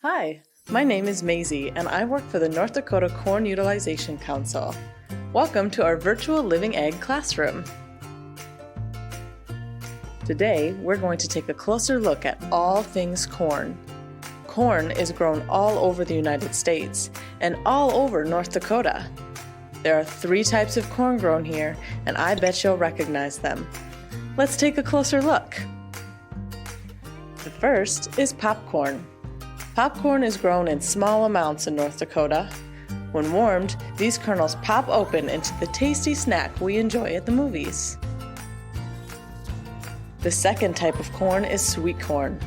Hi, my name is Maisie and I work for the North Dakota Corn Utilization Council. Welcome to our virtual Living Ag classroom. Today, we're going to take a closer look at all things corn. Corn is grown all over the United States and all over North Dakota. There are 3 types of corn grown here, and I bet you'll recognize them. Let's take a closer look. The first is popcorn. Popcorn is grown in small amounts in North Dakota. When warmed, these kernels pop open into the tasty snack we enjoy at the movies. The second type of corn is sweet corn.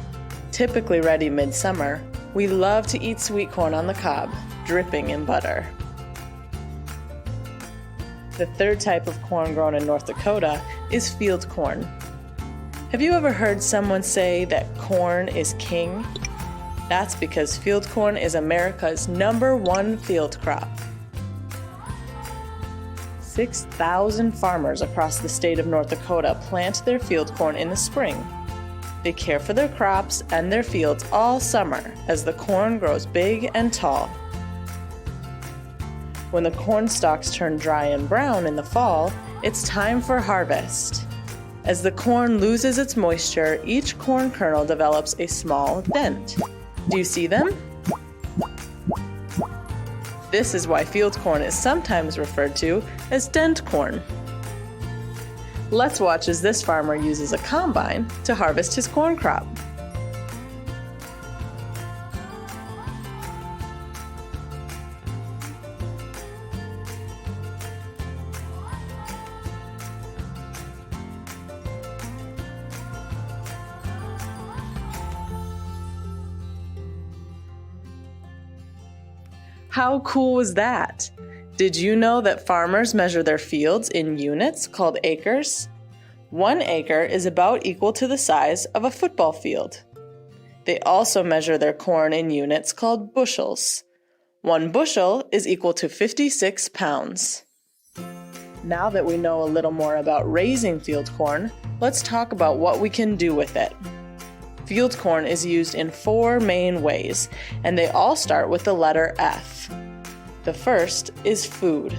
Typically ready midsummer, we love to eat sweet corn on the cob, dripping in butter. The third type of corn grown in North Dakota is field corn. Have you ever heard someone say that corn is king? That's because field corn is America's #1 field crop. 6,000 farmers across the state of North Dakota plant their field corn in the spring. They care for their crops and their fields all summer as the corn grows big and tall. When the corn stalks turn dry and brown in the fall, it's time for harvest. As the corn loses its moisture, each corn kernel develops a small dent. Do you see them? This is why field corn is sometimes referred to as dent corn. Let's watch as this farmer uses a combine to harvest his corn crop. How cool was that? Did you know that farmers measure their fields in units called acres? 1 acre is about equal to the size of a football field. They also measure their corn in units called bushels. 1 bushel is equal to 56 pounds. Now that we know a little more about raising field corn, let's talk about what we can do with it. Field corn is used in 4 main ways, and they all start with the letter F. The first is food.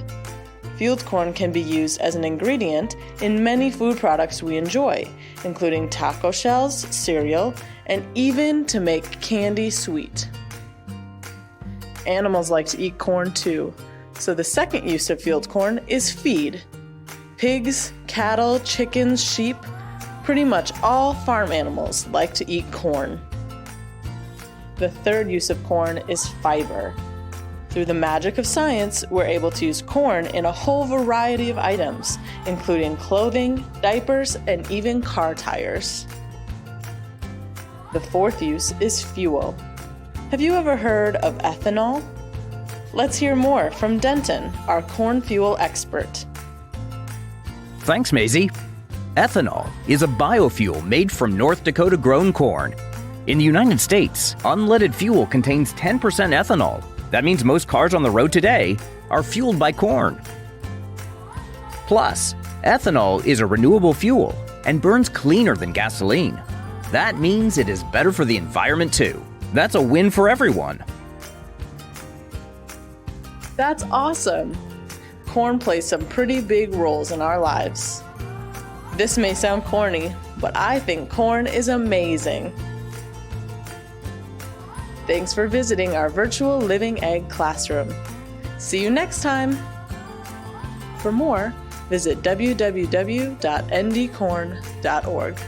Field corn can be used as an ingredient in many food products we enjoy, including taco shells, cereal, and even to make candy sweet. Animals like to eat corn too, so the second use of field corn is feed. Pigs, cattle, chickens, sheep, pretty much all farm animals like to eat corn. The third use of corn is fiber. Through the magic of science, we're able to use corn in a whole variety of items, including clothing, diapers, and even car tires. The fourth use is fuel. Have you ever heard of ethanol? Let's hear more from Denton, our corn fuel expert. Thanks, Maisie. Ethanol is a biofuel made from North Dakota grown corn. In the United States, unleaded fuel contains 10% ethanol. That means most cars on the road today are fueled by corn. Plus, ethanol is a renewable fuel and burns cleaner than gasoline. That means it is better for the environment too. That's a win for everyone. That's awesome! Corn plays some pretty big roles in our lives. This may sound corny, but I think corn is amazing. Thanks for visiting our virtual Living Ag classroom. See you next time! For more, visit www.ndcorn.org.